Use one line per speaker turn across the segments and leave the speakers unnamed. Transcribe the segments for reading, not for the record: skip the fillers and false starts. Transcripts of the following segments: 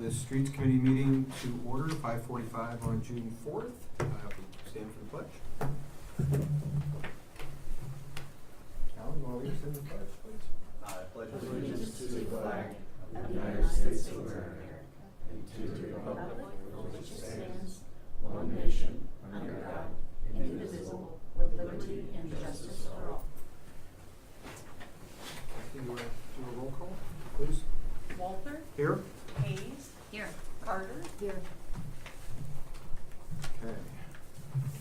the Streets Committee meeting to order, 5:45 on June 4th. Stand for the pledge. Alan, you want to lead us in the pledge, please?
I pledge
allegiance to the flag of the United States of America and to the republic for which it stands, one nation, under God, indivisible, with liberty and justice for all.
Do you want to do a roll call, please?
Walter,
Here?
Hayes,
Here.
Carter,
Here.
Okay.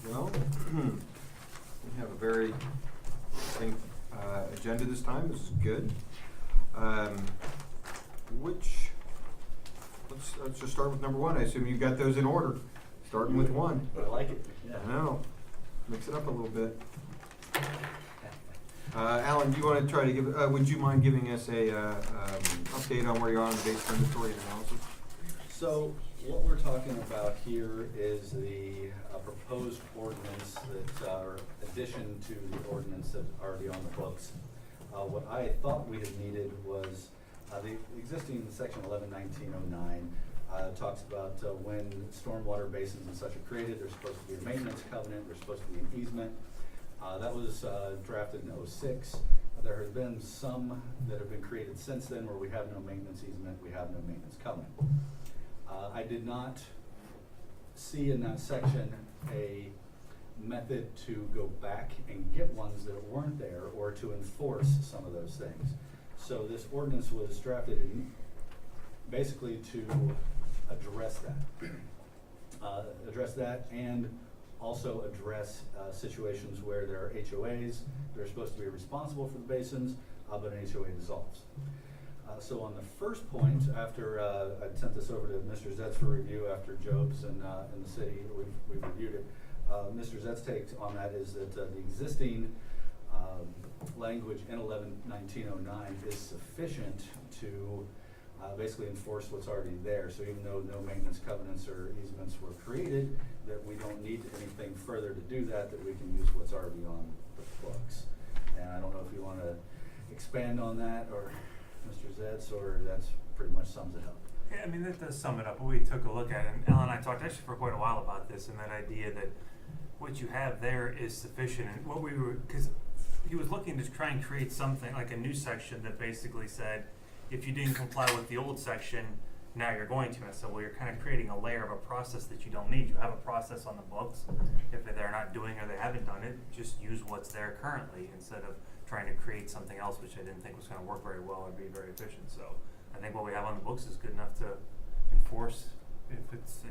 Well, we have a very distinct agenda this time. This is good. Let's just start with number one. I assume you've got those in order. Starting with one.
I like it. Yeah.
I know. Mix it up a little bit. Alan, do you want to try to give, would you mind giving us a update on where you are on the base inventory and analysis?
So what we're talking about here is the proposed ordinance that are addition to the ordinance that's already on the books. What I thought we had needed was the existing section 11-1909 talks about when stormwater basins and such are created, there's supposed to be a maintenance covenant, there's supposed to be an easement. That was drafted in '06. There have been some that have been created since then where we have no maintenance easement, we have no maintenance covenant. I did not see in that section a method to go back and get ones that weren't there or to enforce some of those things. So this ordinance was drafted in basically to address that and also address situations where there are HOAs that are supposed to be responsible for the basins, but an HOA dissolves. So on the first point, after I'd sent this over to Mr. Zetz for review after Job's and in the city, we've reviewed it. Mr. Zetz's take on that is that the existing language in 11-1909 is sufficient to basically enforce what's already there. So even though no maintenance covenants or easements were created, that we don't need anything further to do that we can use what's already on the books. And I don't know if you want to expand on that, or Mr. Zetz, or that's pretty much sums it up.
Yeah, I mean, that does sum it up. We took a look at it, and Alan and I talked actually for quite a while about this, and that idea that what you have there is sufficient. And what we were, because he was looking to try and create something like a new section that basically said, if you didn't comply with the old section, now you're going to. And so, well, you're kind of creating a layer of a process that you don't need. You have a process on the books. If they're not doing or they haven't done it, just use what's there currently instead of trying to create something else, which I didn't think was going to work very well or be very efficient. So I think what we have on the books is good enough to enforce if it's, to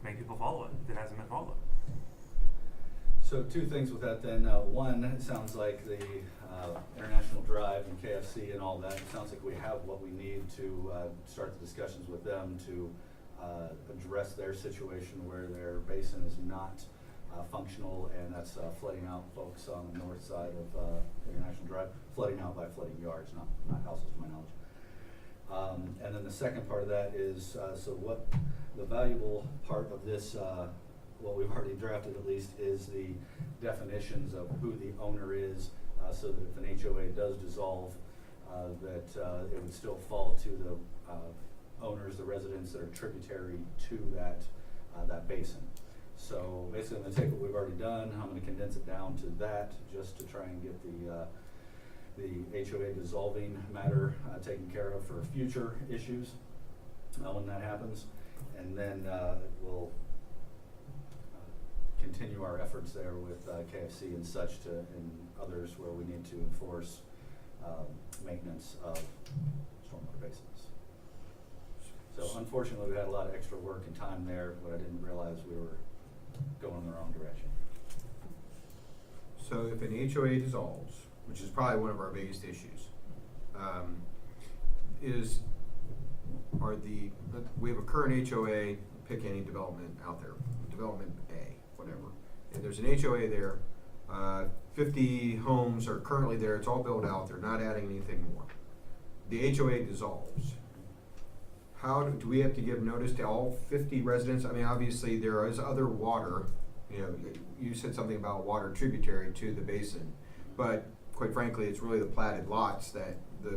make people follow it if it hasn't been followed.
So two things with that then. One, it sounds like the International Drive and KFC and all that, it sounds like we have what we need to start the discussions with them to address their situation where their basin is not functional, and that's flooding out folks on the north side of International Drive, flooding out by flooding yards, not houses to my knowledge. And then the second part of that is, so what the valuable part of this, what we've already drafted at least, is the definitions of who the owner is, so that if an HOA does dissolve, that it would still fall to the owners, the residents that are tributary to that basin. So basically I'm going to take what we've already done, I'm going to condense it down to that just to try and get the HOA dissolving matter taken care of for future issues when that happens. And then we'll continue our efforts there with KFC and such and others where we need to enforce maintenance of stormwater basins. So unfortunately we had a lot of extra work and time there, but I didn't realize we were going in the wrong direction.
So if an HOA dissolves, which is probably one of our biggest issues, we have a current HOA, pick any development out there, development A, whatever, and there's an HOA there, 50 homes are currently there, it's all built out, they're not adding anything more. The HOA dissolves. How do we have to give notice to all 50 residents? I mean, obviously there is other water, you said something about water tributary to the basin, but quite frankly, it's really the platted lots that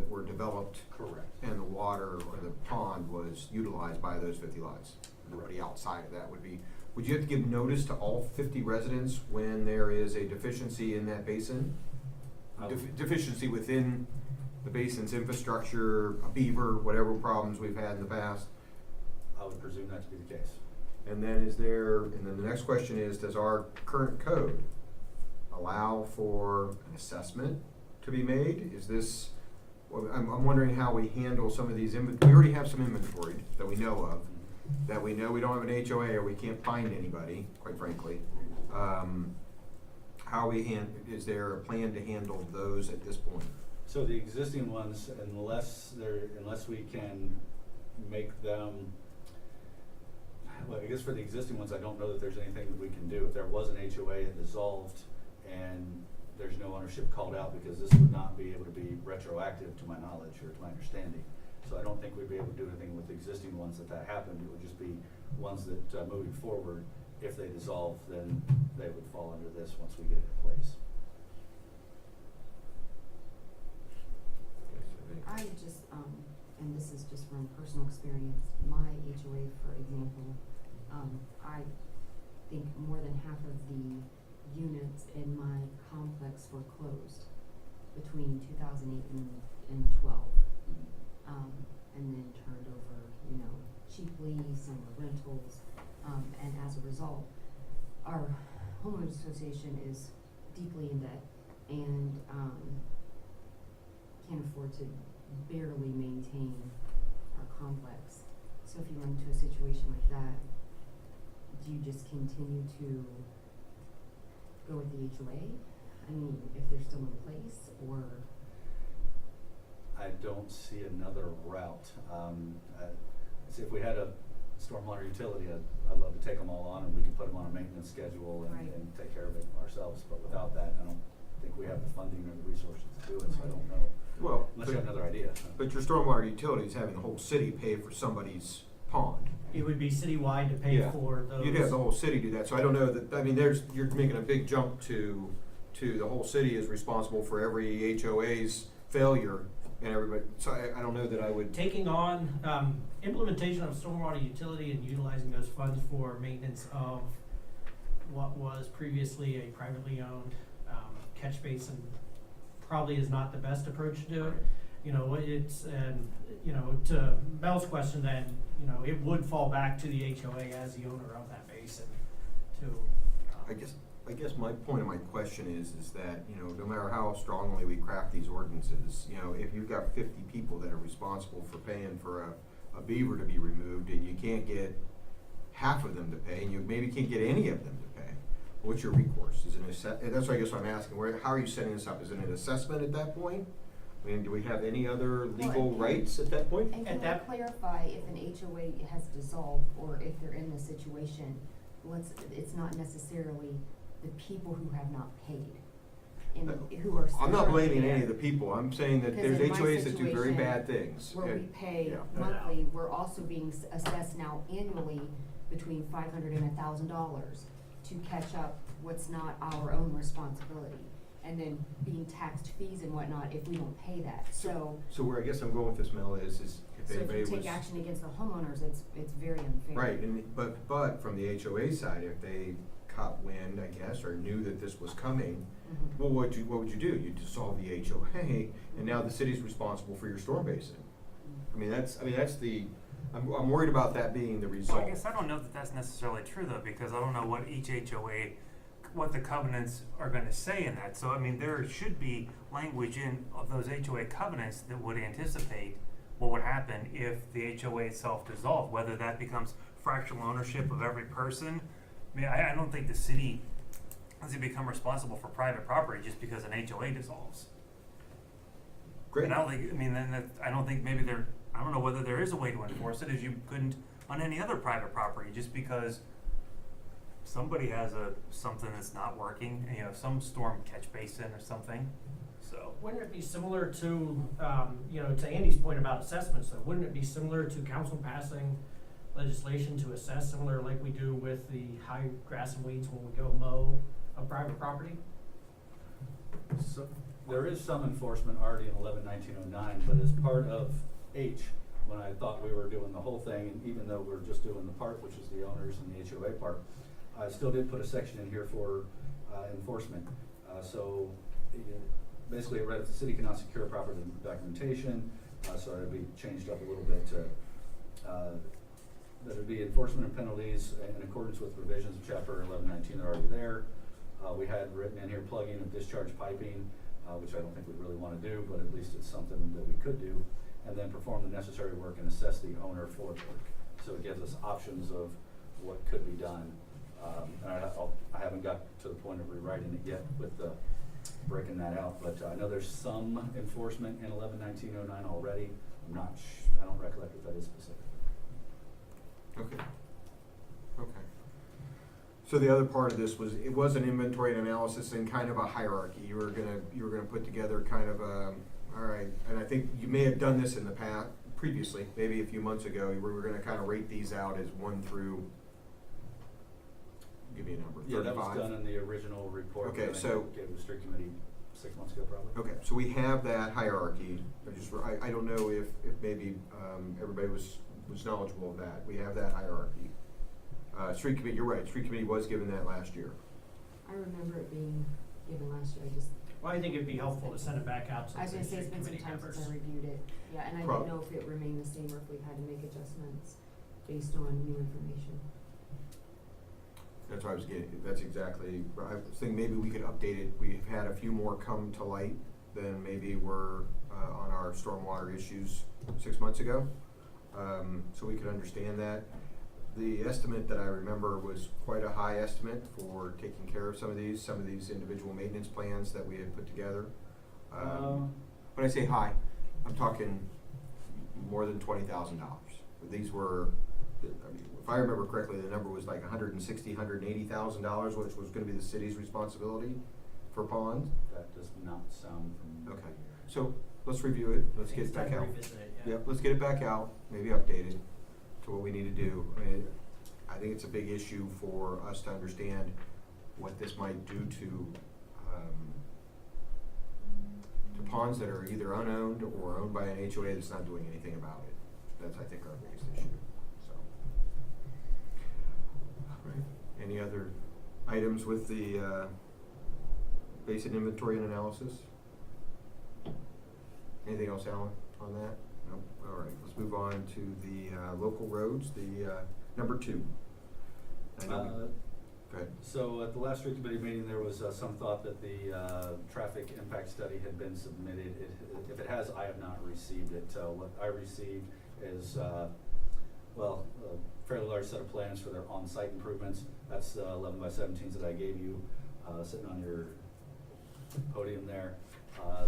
were developed
Correct.
and the water or the pond was utilized by those 50 lots. Nobody outside of that would be. Would you have to give notice to all 50 residents when there is a deficiency in that basin? Deficiency within the basin's infrastructure, a beaver, whatever problems we've had in the past?
I would presume that to be the case.
And then the next question is, does our current code allow for an assessment to be made? Is this, well, I'm wondering how we handle some of these, we already have some inventory that we know of, that we know we don't have an HOA or we can't find anybody, quite frankly. Is there a plan to handle those at this point?
So the existing ones, unless we can make them, well, I guess for the existing ones, I don't know that there's anything that we can do. If there was an HOA, it dissolved, and there's no ownership called out, because this would not be able to be retroactive to my knowledge or to my understanding. So I don't think we'd be able to do anything with the existing ones that happened. It would just be ones that, moving forward, if they dissolve, then they would fall under this once we get it in place.
I just, and this is just from personal experience, my HOA, for example, I think more than half of the units in my complex were closed between 2008 and 12. And then turned over, cheaply, some were rentals, and as a result, our homeowners association is deeply in debt and can't afford to barely maintain our complex. So if you run into a situation like that, do you just continue to go with the HOA? I mean, if they're still in place, or?
I don't see another route. See, if we had a stormwater utility, I'd love to take them all on, and we could put them on a maintenance schedule and,
Right.
and take care of it ourselves. But without that, I don't think we have the funding or the resources to do it. So I
Right.
don't know.
Well,
Unless you have another idea.
But your stormwater utility is having the whole city pay for somebody's pond.
It would be citywide to pay
Yeah.
for those.
You'd have the whole city do that, so I don't know that, I mean, you're making a big jump to the whole city is responsible for every HOA's failure and everybody, so I don't know that I would.
Taking on, implementation of stormwater utility and utilizing those funds for maintenance of what was previously a privately owned, catch basin probably is not the best approach to do it. To Mel's question then, it would fall back to the HOA as the owner of that basin to,
I guess my point of my question is that, no matter how strongly we craft these ordinances, if you've got 50 people that are responsible for paying for a beaver to be removed and you can't get half of them to pay and you maybe can't get any of them to pay, what's your recourse? Is it that's what I guess I'm asking. How are you setting this up? Is it an assessment at that point? I mean, do we have any other legal rights at that point?
And
At
can I
that-
clarify if an HOA has dissolved or if they're in this situation, it's not necessarily the people who have not paid and who are.
I'm not blaming
there.
any of the people. I'm saying that
Because
there's
in my
HOAs that do very
situation,
bad things.
Where we pay
Yeah.
monthly, we're also being assessed now annually between $500 and $1,000 to catch up what's not our own responsibility. And then being taxed fees and whatnot if we don't pay that, so.
So where I guess I'm going with this, Mel, is if
So if
anybody
you
was.
take action against the homeowners, it's very unfair.
Right, but from the HOA side, if they caught wind, I guess, or knew that this was coming,
Mhm.
well, what would you do? You dissolve the HOA, and now the city's responsible for your storm basin. I mean, that's I'm worried about that being the
Well,
result.
I guess I don't know that that's necessarily true though, because I don't know what each HOA, what the covenants are gonna say in that. So, I mean, there should be language in of those HOA covenants that would anticipate what would happen if the HOA itself dissolved, whether that becomes fractional ownership of every person. I mean, I don't think the city doesn't become responsible for private property just because an HOA dissolves.
Great.
And I don't think, I don't think maybe I don't know whether there is a way to enforce it, as you couldn't on any other private property, just because somebody has something that's not working, some storm catch basin or something, so.
wouldn't it be similar to, to Andy's point about assessments though, wouldn't it be similar to council passing legislation to assess, similar like we do with the high grass and weeds when we go mow a private property?
So, There is some enforcement already in 11-1909, but as part of H, when I thought we were doing the whole thing, and even though we're just doing the part, which is the owners and the HOA part, I still did put a section in here for enforcement. So basically it read, the city cannot secure proper documentation, so it'd be changed up a little bit to that it'd be enforcement and penalties in accordance with provisions of chapter 11-19 that are already there. We had written in here plugging of discharge piping, which I don't think we really want to do, but at least it's something that we could do. And then perform the necessary work and assess the owner for the work. So it gives us options of what could be done. And I haven't got to the point of rewriting it yet with the breaking that out, but I know there's some enforcement in 11-1909 already. I don't recollect if that is specific.
Okay. Okay. So the other part of this was, it was an inventory and analysis and kind of a hierarchy. You were gonna put together kind of a, all right, and I think you may have done this in the past, previously, maybe a few months ago, we were gonna kind of rate these out as 1 through, give me a number, 35?
Yeah, that was done in the original report.
Okay,
that I
so-
gave the street committee 6 months ago, probably.
Okay, so we have that hierarchy. I don't know if maybe everybody was knowledgeable of that. We have that hierarchy. Street committee, you're right, street committee was given that last year.
I remember it being given last year, I just,
Well, I think it'd be helpful to send it back out to
I was
the
gonna say it's
street
been some
committee
time
members.
since I reviewed it, yeah, and I
Prob-
didn't know if it remained the same or if we've had to make adjustments based on new information.
That's what I was getting, that's exactly, I was thinking maybe we could update it. We've had a few more come to light than maybe were on our stormwater issues 6 months ago. So we could understand that. The estimate that I remember was quite a high estimate for taking care of some of these individual maintenance plans that we had put together. When I say high, I'm talking more than $20,000. These were, I mean, if I remember correctly, the number was like $160,000, $180,000, which was gonna be the city's responsibility for ponds.
That does not sound familiar.
Okay, so let's review it, let's get
It's
it back
time to
out.
revisit it, yeah.
Yep, let's get it back out, maybe update it to what we need to do. I mean, I think it's a big issue for us to understand what this might do to ponds that are either unowned or owned by an HOA that's not doing anything about it. That's, I think, our biggest issue, so. All right. Any other items with the basic inventory and analysis? Anything else, Alan, on that? Nope. All right, let's move on to the local roads, the number 2. I know we- Go ahead.
So at the last street committee meeting, there was some thought that the traffic impact study had been submitted. If it has, I have not received it. What I received is, a fairly large set of plans for their on-site improvements. That's the 11x17s that I gave you, sitting on your podium there.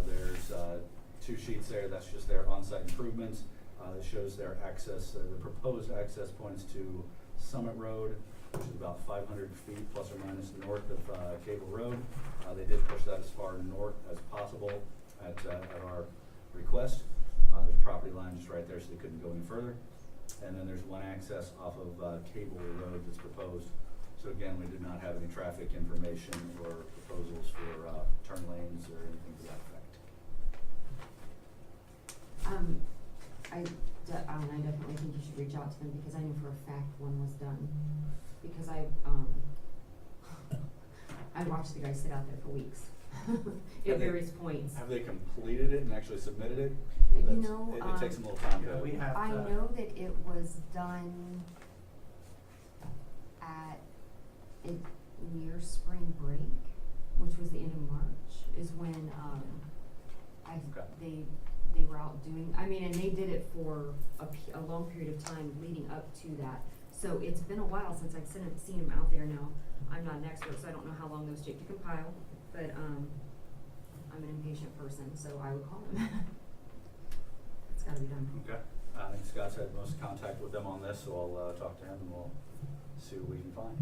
There's 2 sheets there, that's just their on-site improvements. It shows their access, the proposed access points to Summit Road, which is about 500 feet plus or minus north of Cable Road. They did push that as far north as possible at our request. There's a property line just right there, so they couldn't go any further. And then there's one access off of Cable Road that's proposed. So again, we did not have any traffic information or proposals for turn lanes or anything to that effect.
I definitely think you should reach out to them because I know for a fact one was done. Because I watched the guy sit out there for weeks at various points.
Have they completed it and actually submitted it?
You
That's-
know,
it takes them a little time
Yeah,
to.
we have
I
to.
know that it was done near spring break, which was the end of March, is when
Okay.
they were out doing, I mean, and they did it for a long period of time leading up to that. So it's been a while since I've seen them out there now. I'm not an expert, so I don't know how long those take to compile, but I'm an impatient person, so I would call them. It's gotta be done.
Okay, I think Scott's had most contact with them on this, so I'll talk to him and we'll see what we can find.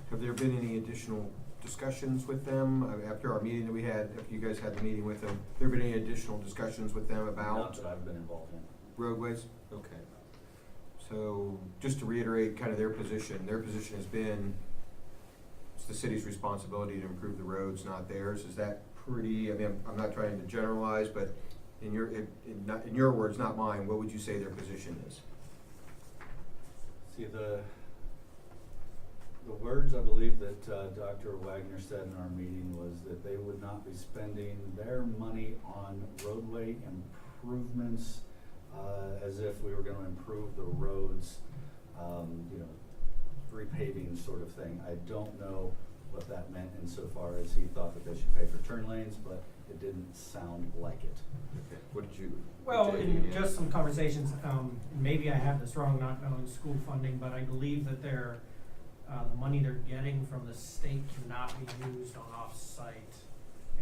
Have there been any additional discussions with them after our meeting that we had, after you guys had the meeting with them? Have there been any additional discussions with them about
Not that I've been involved in.
roadways? Okay. So just to reiterate kind of their position has been it's the city's responsibility to improve the roads, not theirs. Is that pretty, I mean, I'm not trying to generalize, but in your words, not mine, what would you say their position is?
See, the words I believe that Dr. Wagner said in our meeting was that they would not be spending their money on roadway improvements as if we were gonna improve the roads, you know, repaving sort of thing. I don't know what that meant insofar as he thought that they should pay for turn lanes, but it didn't sound like it.
Okay. What did you?
Well,
Jay,
in
yeah.
just some conversations, maybe I have this wrong, not knowing school funding, but I believe that the money they're getting from the state cannot be used on off-site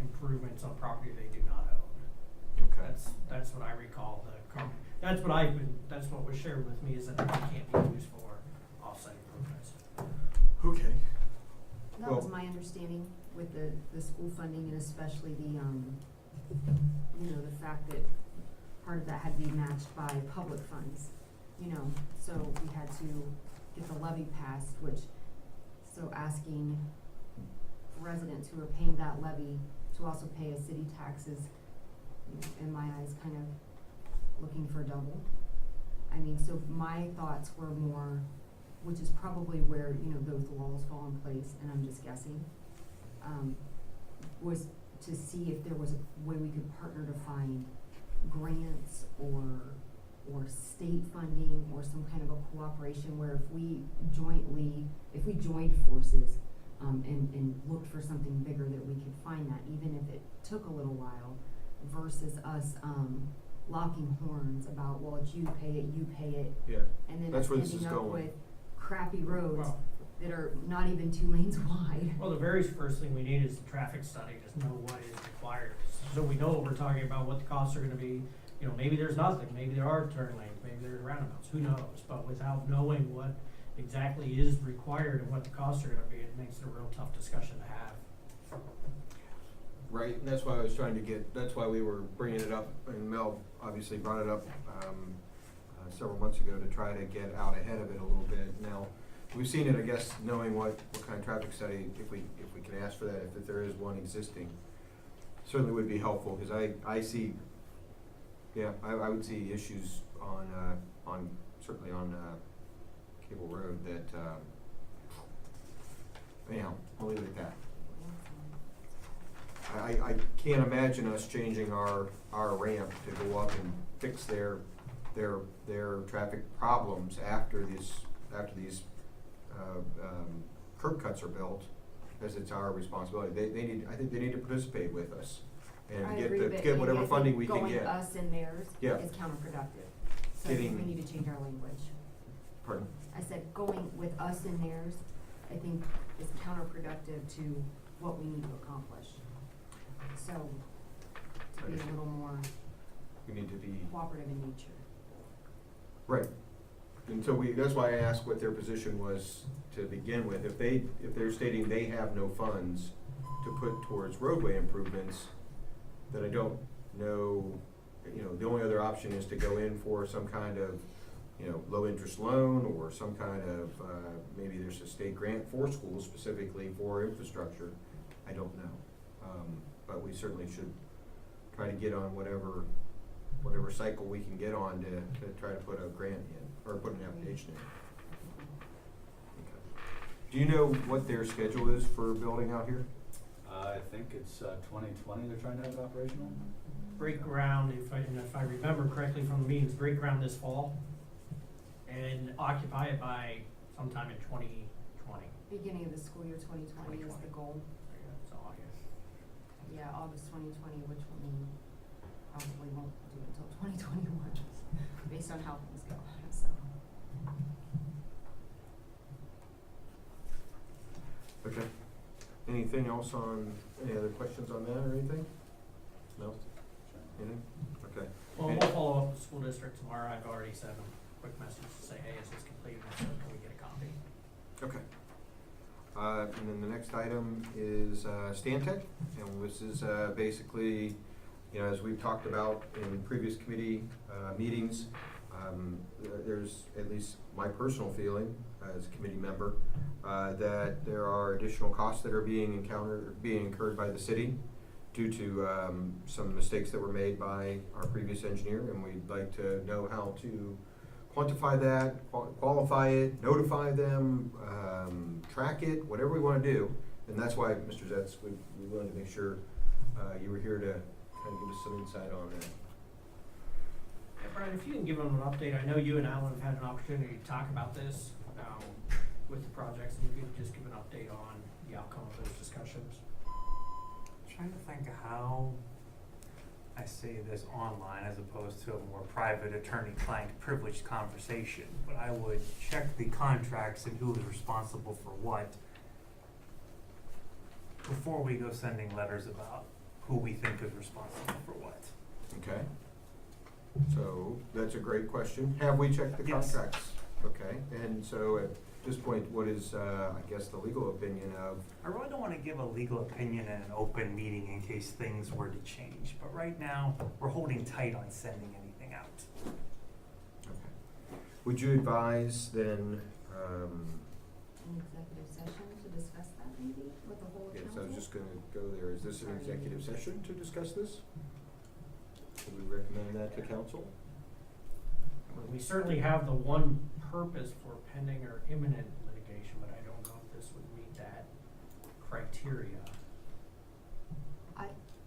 improvements on property they do not own.
Okay.
That's what I recall, that's what was shared with me, is that they can't be used for off-site improvements.
Okay.
That was
Well-
my understanding with the school funding, and especially the, you know, the fact that part of that had to be matched by public funds, you know, so we had to get the levy passed, so asking residents who are paying that levy to also pay as city taxes, you know, in my eyes, kind of looking for double. I mean, so my thoughts were more, which is probably where, you know, those laws fall in place, and I'm just guessing, was to see if there was a way we could partner to find grants or state funding or some kind of a cooperation where if we joined forces, and looked for something bigger, that we could find that, even if it took a little while, versus us, locking horns about, well, it's you pay it,
Yeah.
and then
That's
us
where this
ending
is
up
going.
with crappy roads
Well,
that are not even 2 lanes wide.
Well, the very first thing we need is the traffic study, just know what is required, so we know what we're talking about, what the costs are gonna be. You know, maybe there's nothing, maybe there are turn lanes, maybe there's roundabouts, who knows? But without knowing what exactly is required and what the costs are gonna be, it makes it a real tough discussion to have.
Right, and that's why I was trying to that's why we were bringing it up, and Mel obviously brought it up several months ago to try to get out ahead of it a little bit. Now, we've seen it, I guess, knowing what kind of traffic study, if we can ask for that, if there is one existing, certainly would be helpful, because I see, yeah, I would see issues certainly on Cable Road that, anyhow, I'll leave it at that. I can't imagine us changing our ramp to go up and fix their traffic problems after these curb cuts are built, as it's our responsibility. I think they need to participate with us and
I agree, but
get whatever
maybe I
funding
think
we can get.
Going us and theirs
Yeah.
is counterproductive. So I think
Getting-
we need to change our language.
Pardon?
I said going with us and theirs, I think is counterproductive to what we need to accomplish. So, to be a little more
We need to be,
cooperative in nature.
right. And so that's why I asked what their position was to begin with. If they're stating they have no funds to put towards roadway improvements, then I don't know, you know, the only other option is to go in for some kind of, you know, low interest loan or some kind of, maybe there's a state grant for schools specifically for infrastructure. I don't know. But we certainly should try to get on whatever cycle we can get on to try to put a grant in, or put an application in. Okay. Do you know what their schedule is for building out here?
I think it's 2020 they're trying to have it operational.
Break ground, if I remember correctly from the meetings, break ground this fall and occupy it by sometime in 2020.
Beginning of the school year 2020 is the goal.
So,
Yeah, August 2020, which will mean probably won't do it until 2021, based on how things go, so.
Okay. Anything else any other questions on that or anything? No? Anything? Okay.
Well, we'll follow up with the school district tomorrow. I've already sent them a quick message to say, hey, is this complete? And I said, can we get a copy?
Okay. And then the next item is Stantec, and this is basically, you know, as we've talked about in previous committee meetings, there's, at least my personal feeling, as a committee member, that there are additional costs that are being incurred by the city due to some mistakes that were made by our previous engineer, and we'd like to know how to quantify that, qualify it, notify them, track it, whatever we want to do. And that's why, Mr. Zetz, we wanted to make sure you were here to kind of give us some insight on that.
Yeah, Brian, if you can give them an update, I know you and Alan have had an opportunity to talk about this with the projects, and you could just give an update on the outcome of those discussions.
Trying to think of how I say this online as opposed to a more private attorney-client privileged conversation, but I would check the contracts and who is responsible for what before we go sending letters about who we think is responsible for what.
Okay. So that's a great question. Have we checked the
Yes.
contracts? Okay. And so at this point, what is, I guess, the legal opinion of?
I really don't want to give a legal opinion in an open meeting in case things were to change, but right now, we're holding tight on sending anything out.
Okay. Would you advise then,
An executive session to discuss that maybe with the whole
yes,
council?
I was just gonna go there. Is this an executive session to discuss this? Should we recommend that to council?
We certainly have the one purpose for pending or imminent litigation, but I don't know if this would meet that criteria.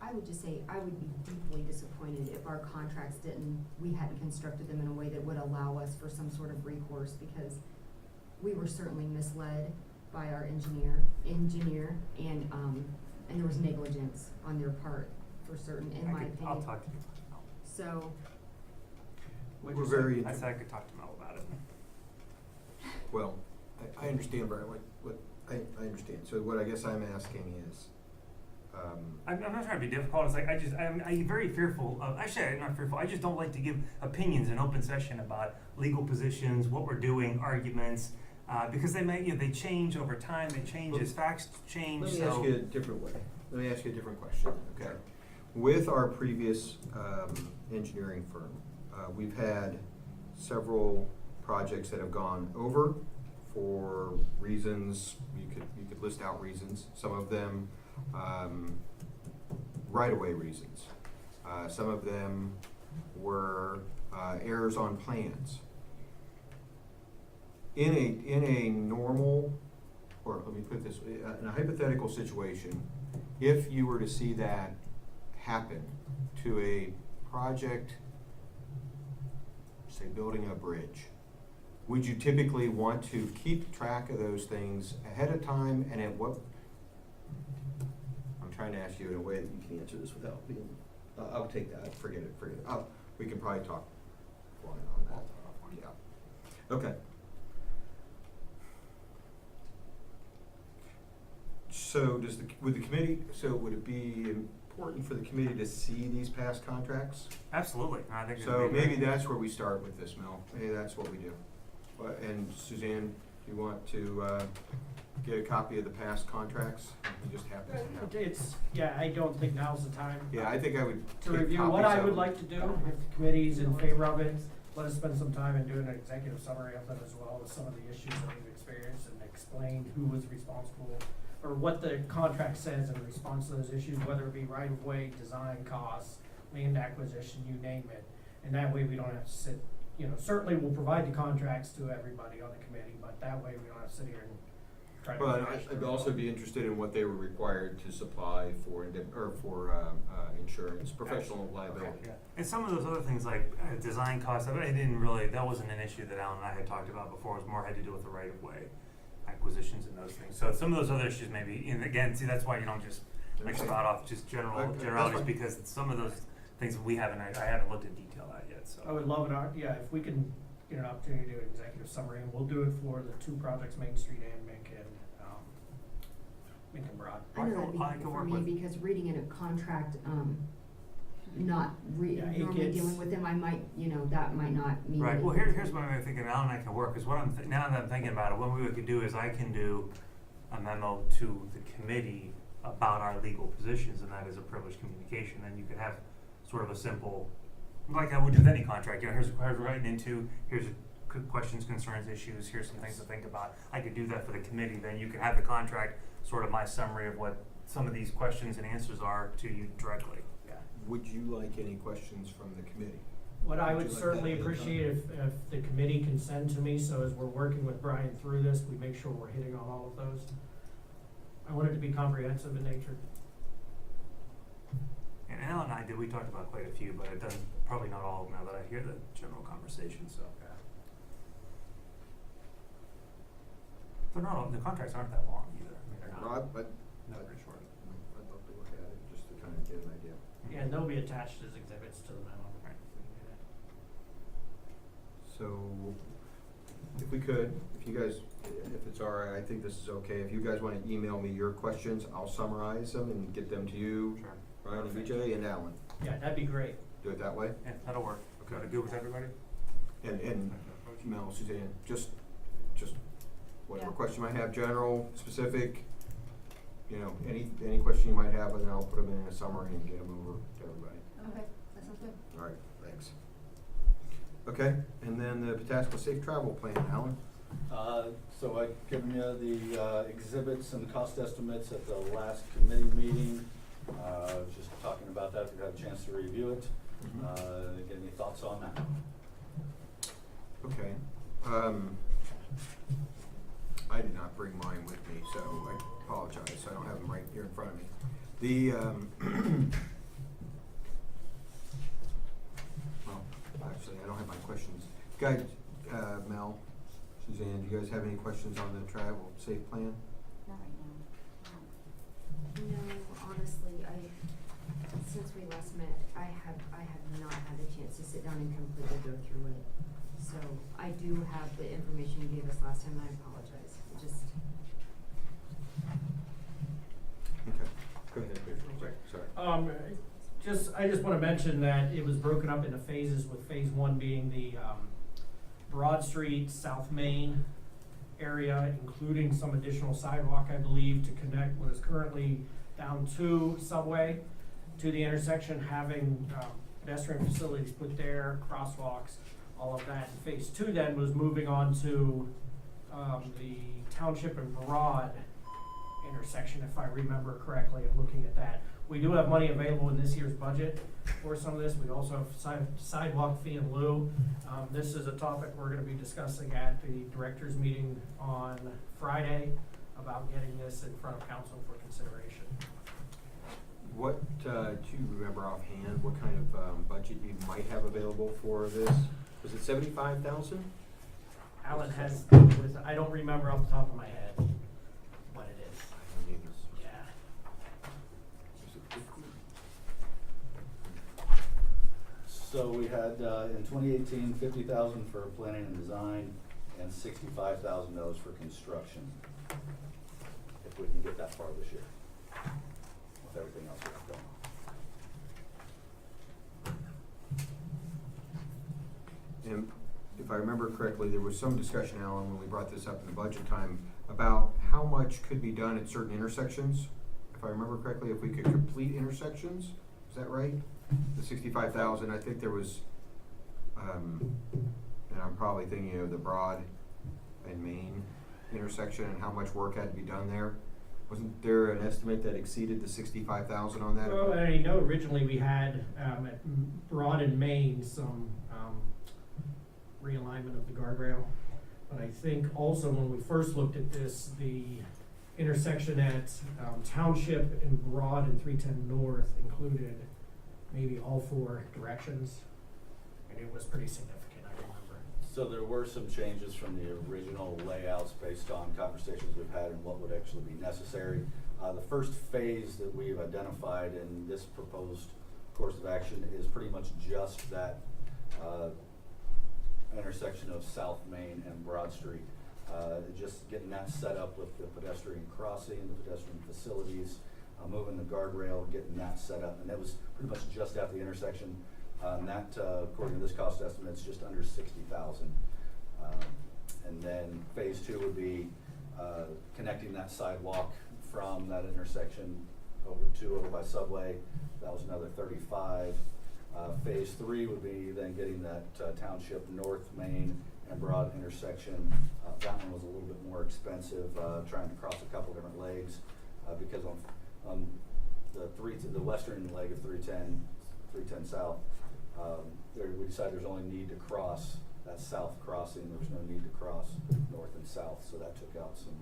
I would just say, I would be deeply disappointed if our contracts we hadn't constructed them in a way that would allow us for some sort of recourse, because we were certainly misled by our engineer, and there was negligence on their part for certain, in my opinion.
I'll talk to you.
So,
What'd
We're
you say?
very,
I said I could talk to Mel about it.
well, I understand, Brian, I understand. So what I guess I'm asking is,
I'm not trying to be difficult, it's like, I'm very fearful of, actually, I'm not fearful, I just don't like to give opinions in open session about legal positions, what we're doing, arguments, because they change over time, they change as facts change,
let
so.
me ask you a different way. Let me ask you a different question, okay? With our previous engineering firm, we've had several projects that have gone over for reasons, you could list out reasons. Some of them right-of-way reasons. Some of them were errors on plans. In a normal, or let me put it this way, in a hypothetical situation, if you were to see that happen to a project, say building a bridge, would you typically want to keep track of those things ahead of time, and at what? I'm trying to ask you in a way that you can answer this without being, I'll take that, forget it. We can probably talk on that, yeah. Okay. So would it be important for the committee to see these past contracts?
Absolutely, I think.
So maybe that's where we start with this, Mel. Maybe that's what we do. And Suzanne, do you want to get a copy of the past contracts? We just have to.
I don't think now's the time.
Yeah, I think I would
To
take
review, what
copies
I
of
would
them.
like to do, if the committee's in favor of it, let us spend some time in doing an executive summary of it as well as some of the issues that we've experienced and explain who was responsible or what the contract says in response to those issues, whether it be right-of-way, design costs, land acquisition, you name it. And that way we don't have to sit, certainly we'll provide the contracts to everybody on the committee, but that way we don't have to sit here and try to.
But I'd also be interested in what they were required to supply for insurance, professional liability.
Yeah, and some of those other things like design costs, that wasn't an issue that Alan and I had talked about before, it was more had to do with the right of way acquisitions and those things. So some of those other issues maybe, and again, see, that's why you don't just like spout off just
Okay, that's
generalities,
fine.
because some of those things I haven't looked in detail at yet, so.
I would love it, if we can get an opportunity to do an executive summary, and we'll do it for the two projects, Main Street and Minkin Broad.
I know that'd be
I
helpful
can
for
work
me,
with-
because reading in a contract,
Yeah, it
normally
gets-
dealing with them, I might, that might not mean.
Right, well,
anything.
here's what I'm thinking, Alan and I can work, is what now that I'm thinking about it, what we could do is I can do a memo to the committee about our legal positions, and that is a privileged communication, then you could have sort of a simple, like I would with any contract, here's what we're writing into, here's a questions, concerns, issues, here's some things to think about. I could do that for the committee, then you could have the contract, sort of my summary of what some of these questions and answers are to you directly.
Yeah.
Would you like any questions from the committee?
What I
Would
would
you like
certainly
that to be
appreciate if the committee can send to me, so as we're working with Brian through this, we make sure we're hitting on all of those. I want it to be comprehensive in nature.
And Alan and I did, we talked about quite a few, but it doesn't, probably not all of them now that I hear the general conversation, so. They're not all, the contracts aren't that long either. I mean, they're not.
Rob, but
They're pretty short.
I'd love to look at it just to kind of get an idea.
Yeah, and they'll be attached as exhibits to the memo.
Right.
We can do that.
So, if we could, if you guys, if it's all right, I think this is okay. If you guys want to email me your questions, I'll summarize them and get them to you,
Sure.
Ryan, and BJ, and Alan.
Yeah, that'd be great.
Do it that way?
Yeah, that'll work.
Okay.
Okay. Good with everybody?
And Mel, Suzanne, just whatever
Yeah.
question you might have, general, specific, you know, any question you might have, and I'll put them in a summary and get them over to everybody.
Okay, that sounds good.
All right, thanks. Okay, and then the Pataskla Safe Travel Plan, Alan?
So I've given you the exhibits and cost estimates at the last committee meeting. Just talking about that, if you've had a chance to review it. Get any thoughts on that?
Okay. I did not bring mine with me, so I apologize. I don't have them right here in front of me. The, well, actually, I don't have my questions. Guys, Mel, Suzanne, do you guys have any questions on the travel safe plan?
Not right now.
No, honestly, since we last met, I have not had a chance to sit down and completely go through it. So I do have the information you gave us last time, and I apologize. It just,
Okay, go ahead. Sorry.
I just wanna mention that it was broken up into phases, with phase one being the, Broad Street, South Main area, including some additional sidewalk, I believe, to connect what is currently down to Subway to the intersection, having, pedestrian facilities put there, crosswalks, all of that. And phase two then was moving on to, the Township and Broad intersection, if I remember correctly, and looking at that. We do have money available in this year's budget for some of this. We also have sidewalk fee in lieu. This is a topic we're gonna be discussing at the directors meeting on Friday about getting this in front of council for consideration.
What, do you remember offhand, what kind of, budget you might have available for this? Was it 75,000?
Alan has, I don't remember off the top of my head what it is.
I don't either.
Yeah.
Was it 50?
So we had, in 2018, 50,000 for planning and design and $65,000 for construction. If we can get that far this year, with everything else we have going on.
And if I remember correctly, there was some discussion, Alan, when we brought this up in the budget time, about how much could be done at certain intersections. If I remember correctly, if we could complete intersections, is that right? The 65,000, I think there was, and I'm probably thinking of the Broad and Main intersection and how much work had to be done there. Wasn't there an estimate that exceeded the 65,000 on that?
Well, I know originally we had, at Broad and Main, some, realignment of the guardrail. But I think also when we first looked at this, the intersection at, Township and Broad and 310 North included maybe all four directions. And it was pretty significant, I remember.
So there were some changes from the original layouts based on conversations we've had and what would actually be necessary. The first phase that we've identified in this proposed course of action is pretty much just that intersection of South Main and Broad Street. Just getting that set up with the pedestrian crossing, the pedestrian facilities, moving the guardrail, getting that set up. And that was pretty much just at the intersection. And that, according to this cost estimate, is just under 60,000. And then phase two would be connecting that sidewalk from that intersection over by Subway. That was another 35. Phase three would be then getting that Township North Main and Broad intersection. That one was a little bit more expensive, trying to cross a couple different legs, because on the western leg of 310 South, we decided there's only need to cross that south crossing. There's no need to cross north and south, so that took out some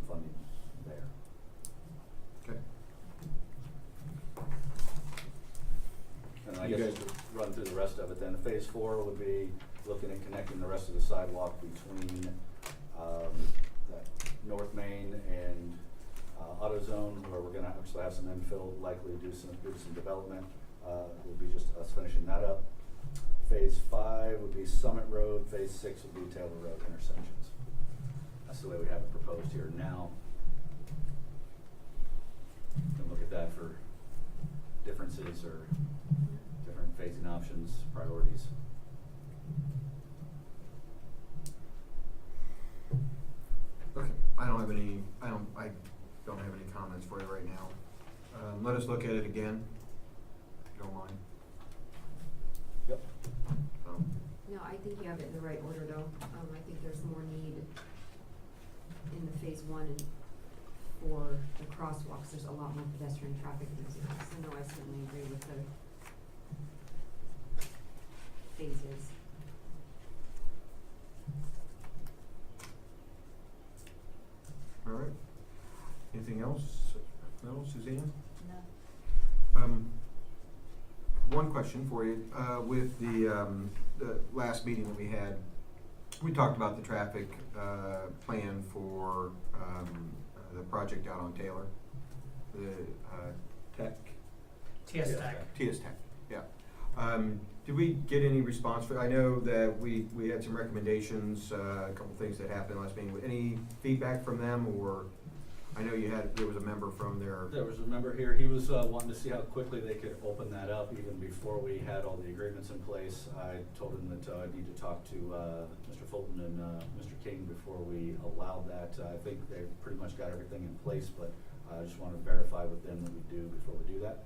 funding there.
Okay.
And I
You
guess
guys-
to run through the rest of it then, phase 4 would be looking at connecting the rest of the sidewalk between that North Main and AutoZone, where we're gonna actually have some infill, likely do some development. Will be just us finishing that up. Phase 5 would be Summit Road, phase 6 would be Taylor Road intersections. That's the way we have it proposed here now. You can look at that for differences or different phasing options, priorities.
Okay, I don't have any comments for you right now. Let us look at it again, if you don't mind.
Yep.
No, I think you have it in the right order though. I think there's more need in the phase 1 and for the crosswalks. There's a lot more pedestrian traffic in those areas. So no, I certainly agree with the phases.
All right. Anything else? No, Suzanne?
No.
One question for you. With the last meeting that we had, we talked about the traffic plan for the project out on Taylor, the Tech,
TS
Yeah.
Tech.
TS Tech, yeah. Did we get any response I know that we had some recommendations, a couple things that happened last meeting. Any feedback from them, or I know there was a member from their.
There was a member here, he was wanting to see how quickly they could open that up even before we had all the agreements in place. I told him that I need to talk to Mr. Fulton and Mr. King before we allowed that. I think they pretty much got everything in place, but I just want to verify with them that we do before we do that.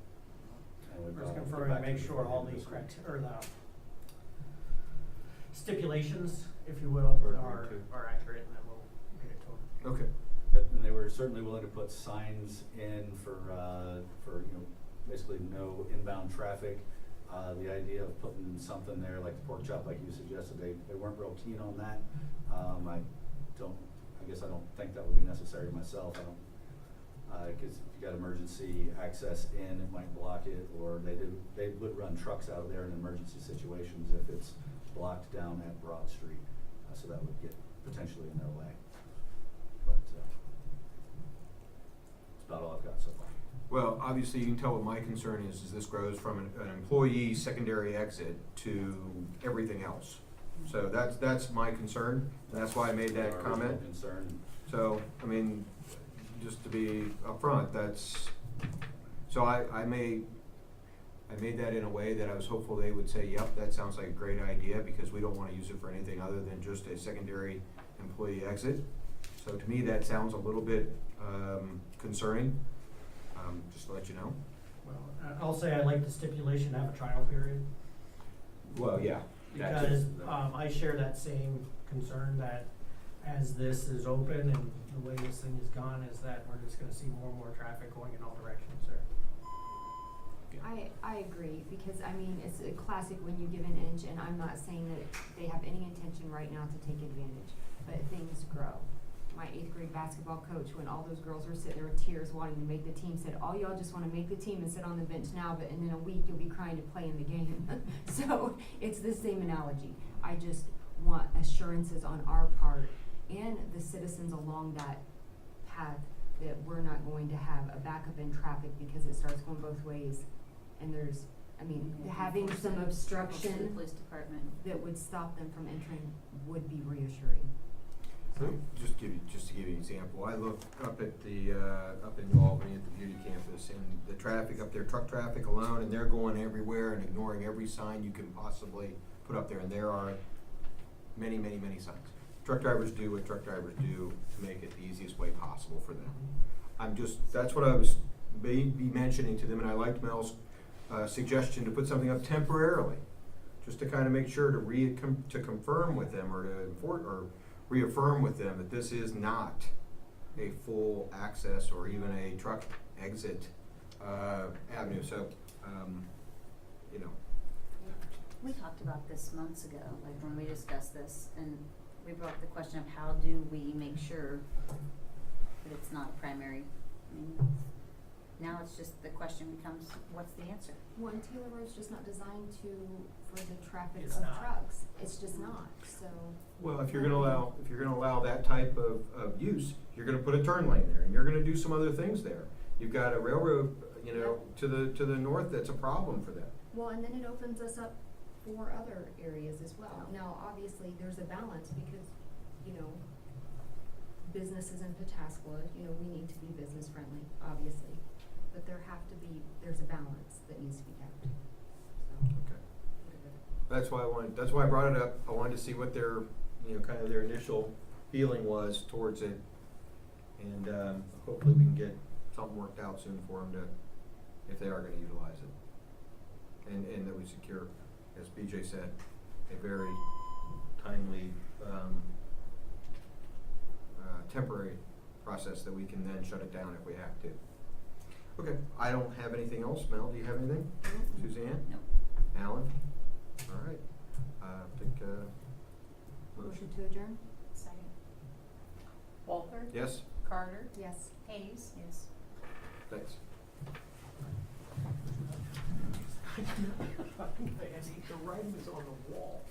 And we'll
Just
get
confirming,
back
make
you
sure
before
all
end
the
of this week.
or the stipulations, if you will,
Are
are
agreed to.
accurate, and then we'll get it to them.
Okay.
And they were certainly willing to put signs in for basically no inbound traffic. The idea of putting something there like the pork chop, like you suggested, they weren't real keen on that. I guess I don't think that would be necessary myself. Because if you got emergency access in, it might block it, or they would run trucks out of there in emergency situations if it's blocked down at Broad Street. So that would get potentially in their way. But that's about all I've got so far.
Well, obviously, you can tell what my concern is this grows from an employee secondary exit to everything else. So that's my concern, and that's why I made that
Our
comment.
original concern.
So, I mean, just to be upfront, so I made that in a way that I was hopeful they would say, yep, that sounds like a great idea, because we don't wanna use it for anything other than just a secondary employee exit. So to me, that sounds a little bit, concerning, just to let you know.
Well, I'll say I like the stipulation to have a trial period,
Well, yeah.
because, I share that same concern that as this is open and the way this thing has gone, is that we're just gonna see more and more traffic going in all directions there.
I agree, because I mean, it's a classic when you give an inch, and I'm not saying that they have any intention right now to take advantage, but things grow. My 8th grade basketball coach, when all those girls were sitting there with tears wanting to make the team, said, all y'all just wanna make the team and sit on the bench now, but in a week you'll be crying to play in the game. So, it's the same analogy. I just want assurances on our part and the citizens along that path that we're not going to have a backup in traffic because it starts going both ways. And there's, having some
The
obstruction
police department.
that would stop them from entering would be reassuring.
So just to give you an example, I looked up at up in New Albany at the beauty campus, and the traffic up there, truck traffic alone, and they're going everywhere and ignoring every sign you can possibly put up there, and there are many, many, many signs. Truck drivers do what truck drivers do to make it the easiest way possible for them. That's what I was be mentioning to them, and I liked Mel's suggestion to put something up temporarily, just to kind of make sure to confirm with them or to reaffirm with them that this is not a full access or even a truck exit avenue. So, you know,
We talked about this months ago, like when we discussed this, and we brought up the question of how do we make sure that it's not a primary. I mean, now it's just, the question becomes, what's the answer?
Well, and Taylor Road's just not designed for the traffic
It's
of
not.
trucks. It's just not, so.
well, if you're gonna allow that type of use, you're gonna put a turn lane there, and you're gonna do some other things there. You've got a railroad, you know, to the north that's a problem for them.
Well, and then it opens us up for other areas as well. Now, obviously, there's a balance because, you know, businesses in Pataskla, you know, we need to be business friendly, obviously. But there's a balance that needs to be kept, so.
Okay. That's why I brought it up. I wanted to see what their, you know, kind of their initial feeling was towards it. And hopefully we can get something worked out soon for them if they are gonna utilize it. And that we secure, as BJ said, a very timely, temporary process that we can then shut it down if we have to. Okay, I don't have anything else. Mel, do you have anything? Suzanne?
Nope.
Alan? All right. Take
Motion to adjourn?
Second.
Walter?
Yes?
Carter?
Yes.
Hayes?
Yes.
Thanks.
The writing is on the wall.